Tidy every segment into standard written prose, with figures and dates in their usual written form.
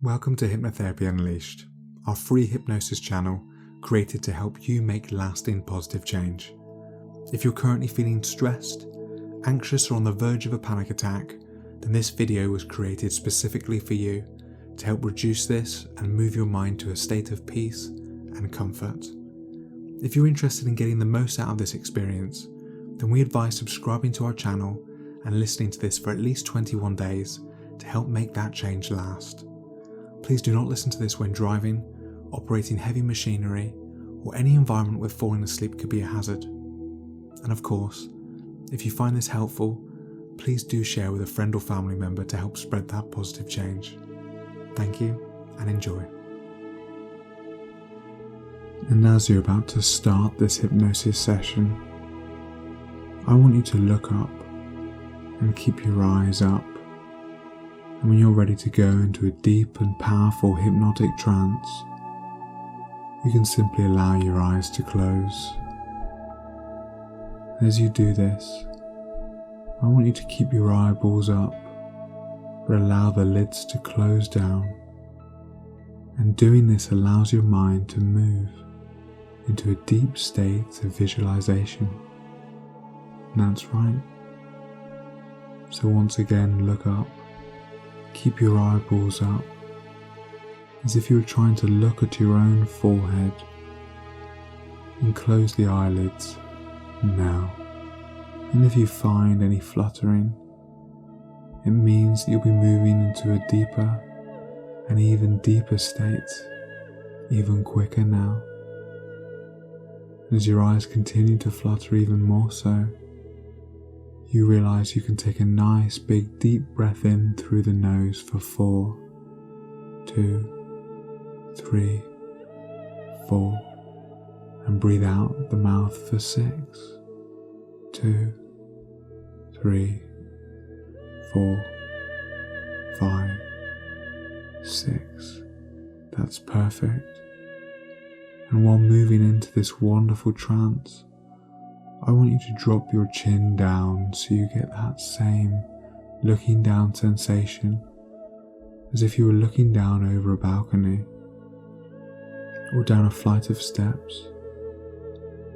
Welcome to Hypnotherapy Unleashed, our free hypnosis channel created to help you make lasting positive change. If you're currently feeling stressed, anxious or on the verge of a panic attack, then this video was created specifically for you to help reduce this and move your mind to a state of peace and comfort. If you're interested in getting the most out of this experience, then we advise subscribing to our channel and listening to this for at least 21 days to help make that change last. Please do not listen to this when driving, operating heavy machinery, or any environment where falling asleep could be a hazard. And of course, if you find this helpful, please do share with a friend or family member to help spread that positive change. Thank you and enjoy. And as you're about to start this hypnosis session, I want you to look up and keep your eyes up. And when you're ready to go into a deep and powerful hypnotic trance, you can simply allow your eyes to close. As you do this, I want you to keep your eyeballs up, but allow the lids to close down. And doing this allows your mind to move into a deep state of visualization. And that's right. So once again, look up. Keep your eyeballs up, as if you were trying to look at your own forehead, and close the eyelids now. And if you find any fluttering, it means that you'll be moving into a deeper and even deeper state, even quicker now. As your eyes continue to flutter even more so, you realize you can take a nice big deep breath in through the nose for 4, 2, 3, 4, and breathe out the mouth for 6, 2, 3, 4, 5, 6. That's perfect. And while moving into this wonderful trance, I want you to drop your chin down so you get that same looking down sensation as if you were looking down over a balcony or down a flight of steps.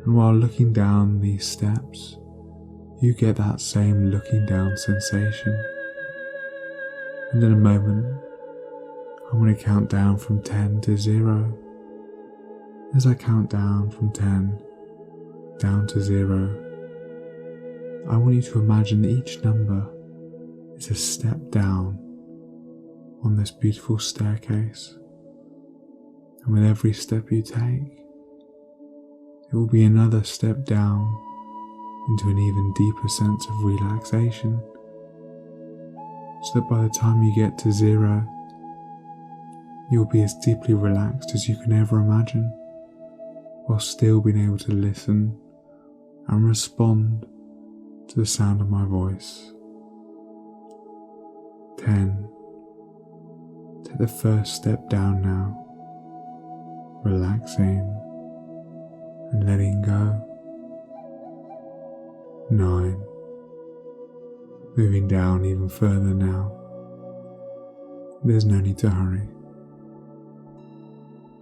And while looking down these steps, you get that same looking down sensation. And in a moment, I'm going to count down from 10 to 0. As I count down from 10 down to 0, I want you to imagine that each number is a step down on this beautiful staircase, and with every step you take, it will be another step down into an even deeper sense of relaxation, so that by the time you get to 0, you will be as deeply relaxed as you can ever imagine, while still being able to listen and respond to the sound of my voice. 10. Take the first step down now, relaxing and letting go. 9. Moving down even further now. There's no need to hurry.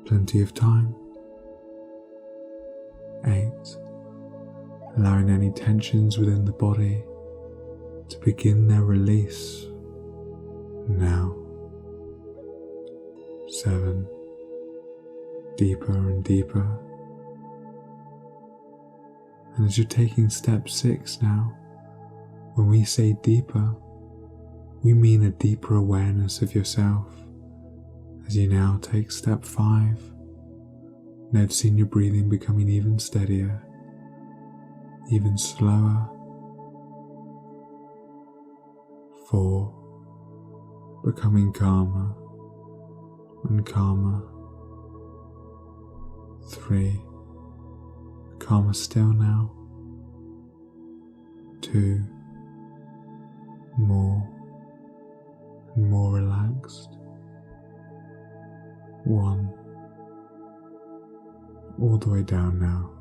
Plenty of time. 8. Allowing any tensions within the body to begin their release now. 7. Deeper and deeper. And as you're taking step 6 now, when we say deeper, we mean a deeper awareness of yourself as you now take step 5, noticing your breathing becoming even steadier, even slower. 4. Becoming calmer and calmer. 3. Calmer still now. 2. More and more relaxed. 1. All the way down now.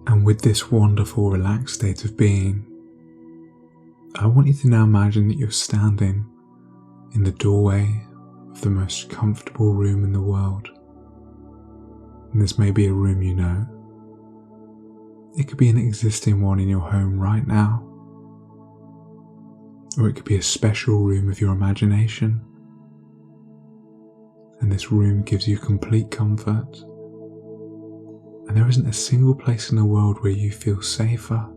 And with this wonderful relaxed state of being, I want you to now imagine that you're standing in the doorway of the most comfortable room in the world. And this may be a room you know. It could be an existing one in your home right now, or it could be a special room of your imagination. And this room gives you complete comfort, and there isn't a single place in the world where you feel safer.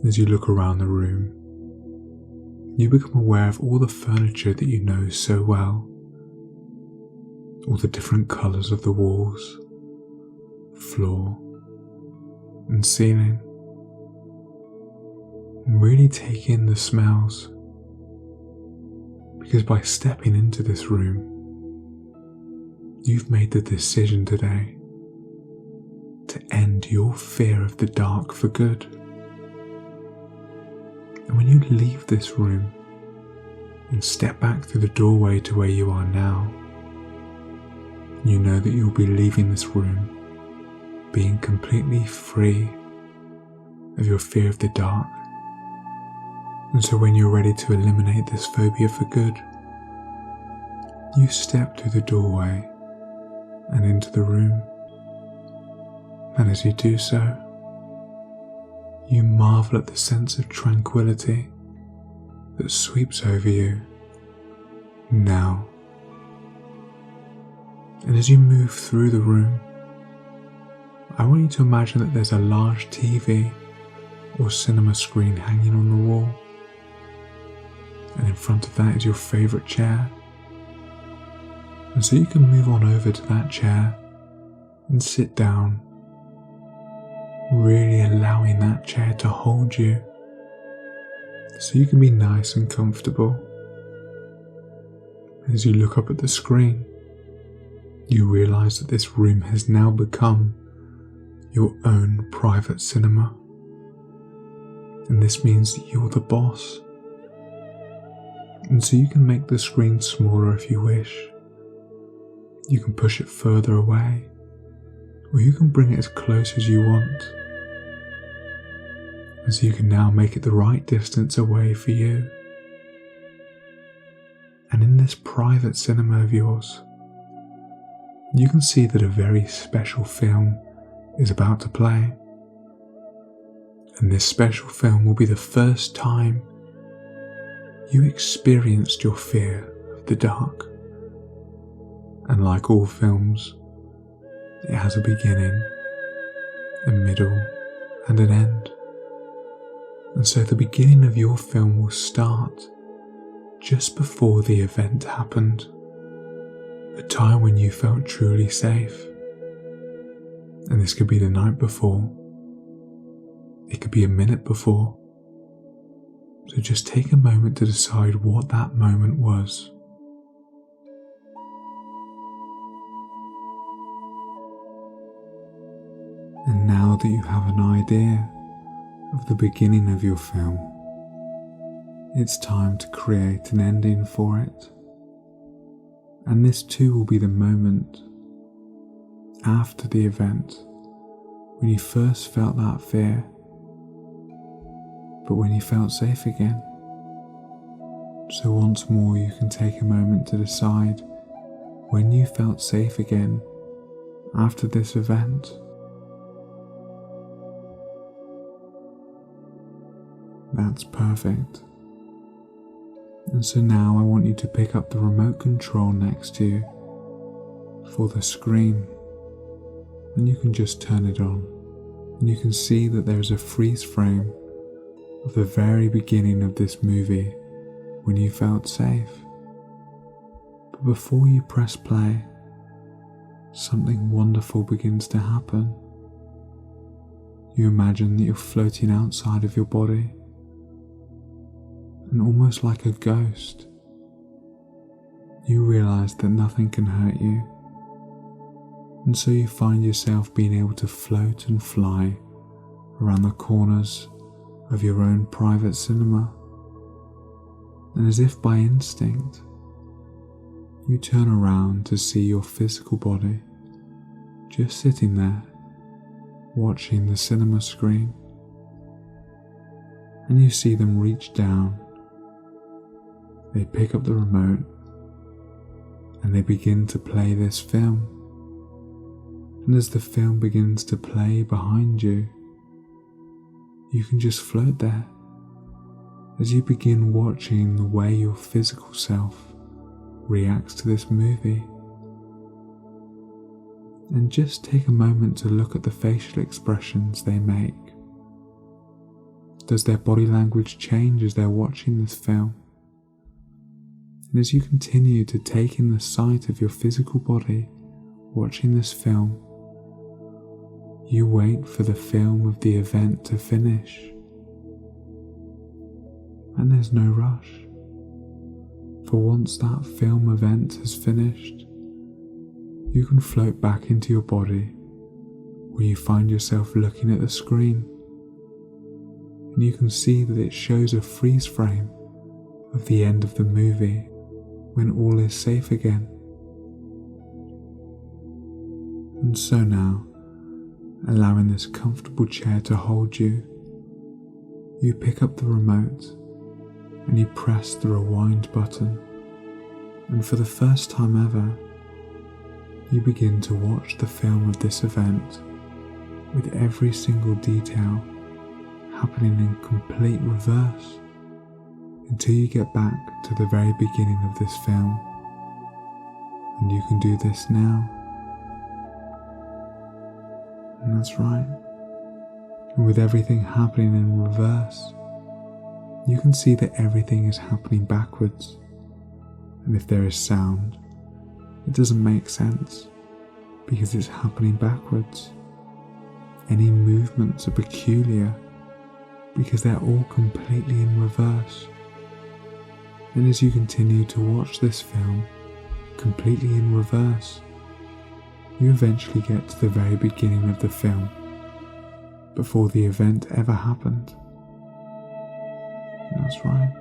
As you look around the room, you become aware of all the furniture that you know so well, all the different colours of the walls, floor, and ceiling. And really take in the smells, because by stepping into this room, you've made the decision today to end your fear of the dark for good. And when you leave this room and step back through the doorway to where you are now, you know that you'll be leaving this room being completely free of your fear of the dark. And so when you're ready to eliminate this phobia for good, you step through the doorway and into the room. And as you do so, you marvel at the sense of tranquility that sweeps over you now. And as you move through the room, I want you to imagine that there's a large TV or cinema screen hanging on the wall, and in front of that is your favourite chair. And so you can move on over to that chair and sit down, really allowing that chair to hold you so you can be nice and comfortable. As you look up at the screen, you realise that this room has now become your own private cinema. And this means that you're the boss. And so you can make the screen smaller if you wish. You can push it further away, or you can bring it as close as you want. And so you can now make it the right distance away for you. And in this private cinema of yours, you can see that a very special film is about to play. And this special film will be the first time you experienced your fear of the dark. And like all films, it has a beginning, a middle, and an end. And so the beginning of your film will start just before the event happened, a time when you felt truly safe. And this could be the night before, it could be a minute before. So just take a moment to decide what that moment was. And now that you have an idea of the beginning of your film, it's time to create an ending for it. And this too will be the moment after the event when you first felt that fear, but when you felt safe again. So once more you can take a moment to decide when you felt safe again after this event. That's perfect. And so now I want you to pick up the remote control next to you for the screen, and you can just turn it on, and you can see that there is a freeze frame of the very beginning of this movie when you felt safe. But before you press play, something wonderful begins to happen. You imagine that you're floating outside of your body, and almost like a ghost, you realise that nothing can hurt you, and so you find yourself being able to float and fly around the corners of your own private cinema. And as if by instinct, you turn around to see your physical body just sitting there, watching the cinema screen. And you see them reach down they pick up the remote and they begin to play this film. And as the film begins to play behind you, you can just float there as you begin watching the way your physical self reacts to this movie. And just take a moment to look at the facial expressions they make. Does their body language change as they're watching this film? And as you continue to take in the sight of your physical body watching this film, you wait for the film of the event to finish. And there's no rush. For once that film event has finished, you can float back into your body where you find yourself looking at the screen, and you can see that it shows a freeze frame of the end of the movie when all is safe again. And so now, allowing this comfortable chair to hold you, you pick up the remote and you press the rewind button, and for the first time ever, you begin to watch the film of this event with every single detail happening in complete reverse until you get back to the very beginning of this film. And you can do this now. And that's right. And with everything happening in reverse, you can see that everything is happening backwards. And if there is sound, it doesn't make sense because it's happening backwards. Any movements are peculiar because they're all completely in reverse. And as you continue to watch this film completely in reverse, you eventually get to the very beginning of the film, before the event ever happened. And that's right.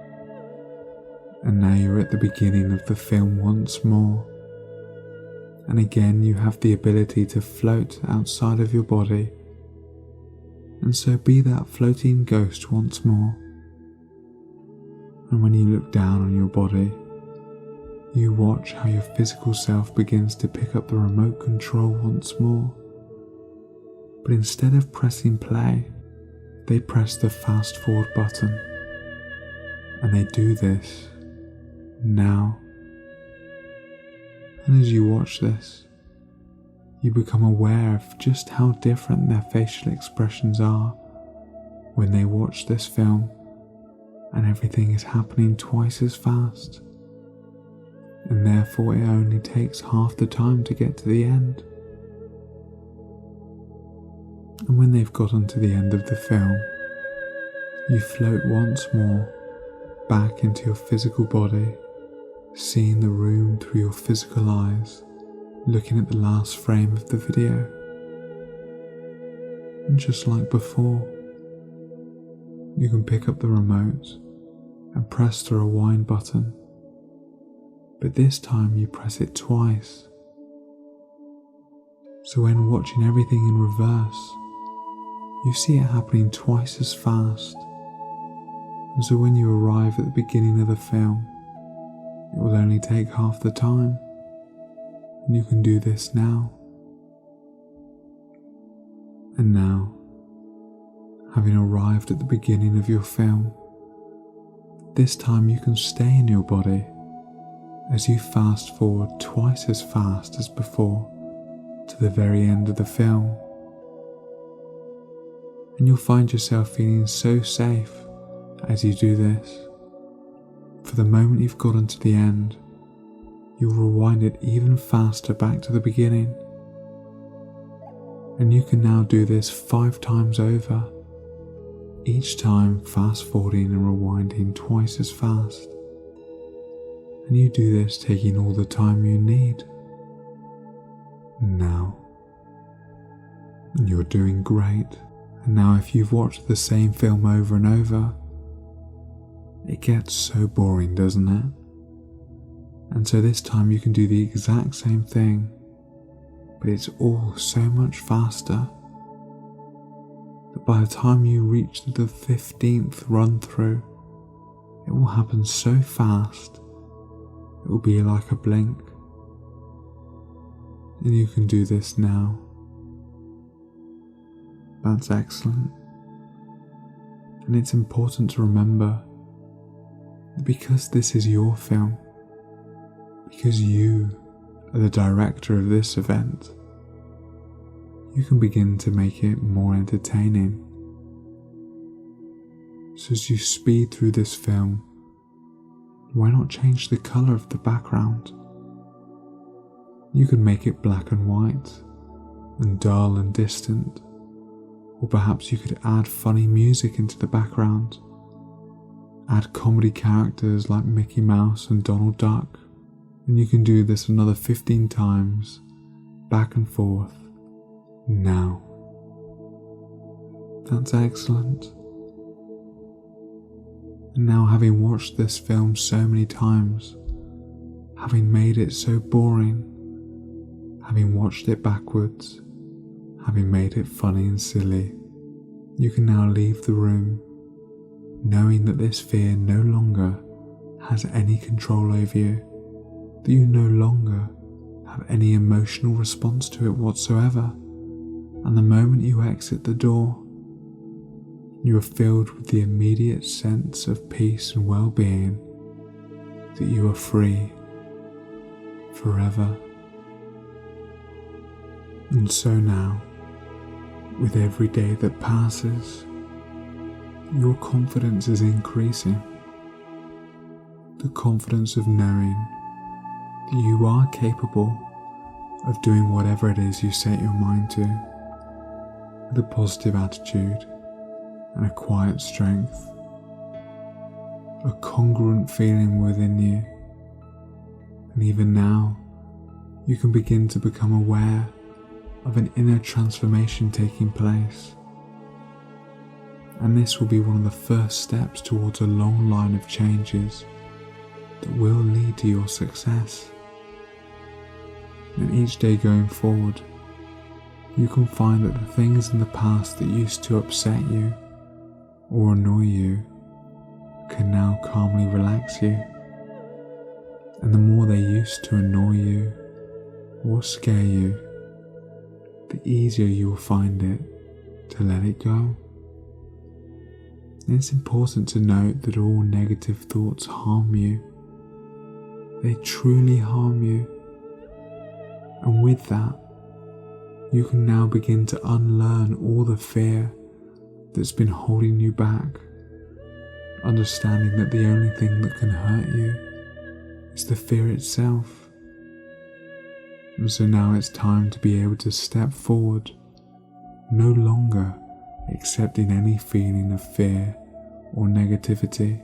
And now you're at the beginning of the film once more. And again you have the ability to float outside of your body, and so be that floating ghost once more. And when you look down on your body, you watch how your physical self begins to pick up the remote control once more. But instead of pressing play, they press the fast forward button. And they do this now. And as you watch this, you become aware of just how different their facial expressions are when they watch this film, and everything is happening twice as fast, and therefore it only takes half the time to get to the end. And when they've gotten to the end of the film, you float once more back into your physical body, seeing the room through your physical eyes, looking at the last frame of the video. And just like before, you can pick up the remote and press the rewind button, but this time you press it twice. So when watching everything in reverse, you see it happening twice as fast. And so when you arrive at the beginning of the film, it will only take half the time, and you can do this now. And now, having arrived at the beginning of your film, this time you can stay in your body as you fast forward twice as fast as before to the very end of the film. And you'll find yourself feeling so safe as you do this. For the moment you've gotten to the end, you'll rewind it even faster back to the beginning. And you can now do this 5 times over, each time fast forwarding and rewinding twice as fast. And you do this taking all the time you need. Now, you're doing great. And now if you've watched the same film over and over, it gets so boring, doesn't it? And so this time you can do the exact same thing, but it's all so much faster that by the time you reach the 15th run through, it will happen so fast it will be like a blink. And you can do this now. That's excellent. And it's important to remember that because this is your film, because you are the director of this event, you can begin to make it more entertaining. So as you speed through this film, why not change the colour of the background? You could make it black and white, and dull and distant, or perhaps you could add funny music into the background. Add comedy characters like Mickey Mouse and Donald Duck, and you can do this another 15 times, back and forth, now. That's excellent. And now, having watched this film so many times, having made it so boring, having watched it backwards, having made it funny and silly, you can now leave the room knowing that this fear no longer has any control over you, that you no longer have any emotional response to it whatsoever, and the moment you exit the door, you are filled with the immediate sense of peace and well-being, that you are free forever. And so now, with every day that passes, your confidence is increasing. The confidence of knowing that you are capable of doing whatever it is you set your mind to, with a positive attitude and a quiet strength, a congruent feeling within you. And even now, you can begin to become aware of an inner transformation taking place. And this will be one of the first steps towards a long line of changes that will lead to your success. And each day going forward, you can find that the things in the past that used to upset you or annoy you can now calmly relax you. And the more they used to annoy you or scare you, the easier you will find it to let it go. And it's important to note that all negative thoughts harm you. They truly harm you. And with that, you can now begin to unlearn all the fear that's been holding you back, understanding that the only thing that can hurt you is the fear itself. And so now it's time to be able to step forward, no longer accepting any feeling of fear or negativity.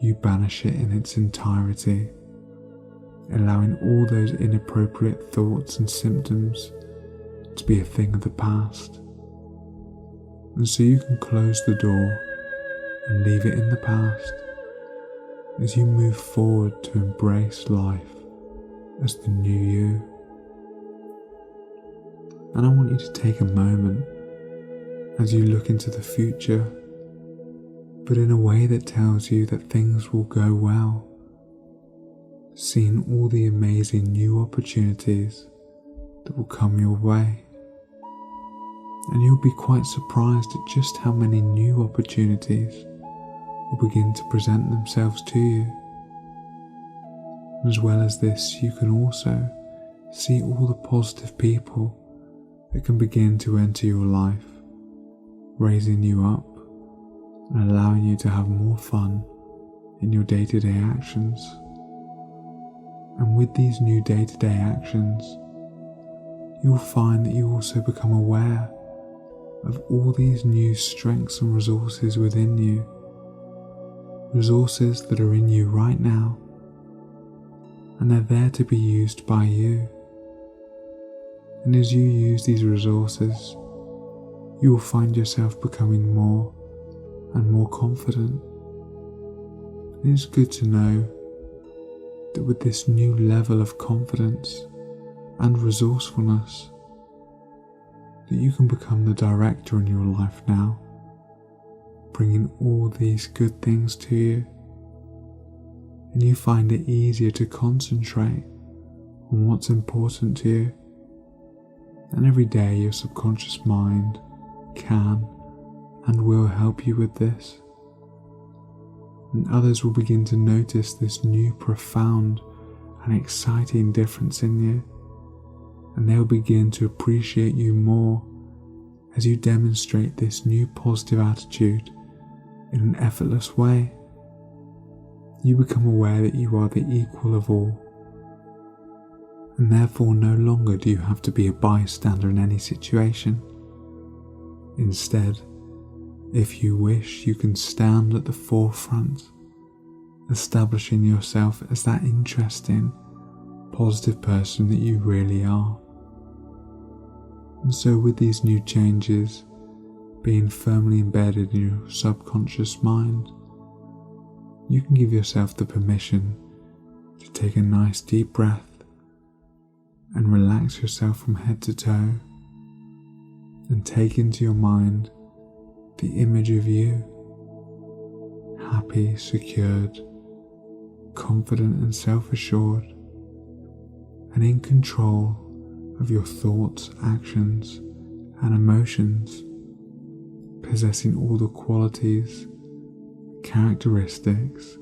You banish it in its entirety, allowing all those inappropriate thoughts and symptoms to be a thing of the past. And so you can close the door and leave it in the past as you move forward to embrace life as the new you. And I want you to take a moment as you look into the future, but in a way that tells you that things will go well, seeing all the amazing new opportunities that will come your way. And you'll be quite surprised at just how many new opportunities will begin to present themselves to you. As well as this, you can also see all the positive people that can begin to enter your life, raising you up and allowing you to have more fun in your day-to-day actions. And with these new day-to-day actions, you'll find that you also become aware of all these new strengths and resources within you, resources that are in you right now, and they're there to be used by you. And as you use these resources, you will find yourself becoming more and more confident. And it's good to know that with this new level of confidence and resourcefulness, that you can become the director in your life now, bringing all these good things to you. and you find it easier to concentrate on what's important to you. And every day your subconscious mind can and will help you with this. And others will begin to notice this new profound and exciting difference in you, and they'll begin to appreciate you more as you demonstrate this new positive attitude in an effortless way. You become aware that you are the equal of all, and therefore no longer do you have to be a bystander in any situation. Instead, if you wish, you can stand at the forefront, establishing yourself as that interesting, positive person that you really are. And so with these new changes being firmly embedded in your subconscious mind, you can give yourself the permission to take a nice deep breath and relax yourself from head to toe, and take into your mind the image of you, happy, secured, confident and self-assured, and in control of your thoughts, actions, and emotions, possessing all the qualities, characteristics,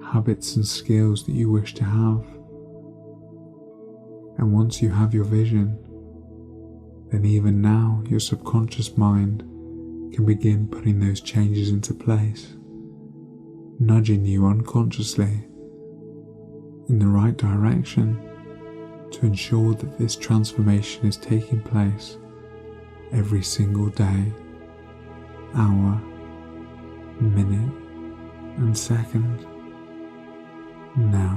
habits and skills that you wish to have. And once you have your vision, then even now your subconscious mind can begin putting those changes into place, nudging you unconsciously in the right direction to ensure that this transformation is taking place every single day, hour, minute, and second. Now,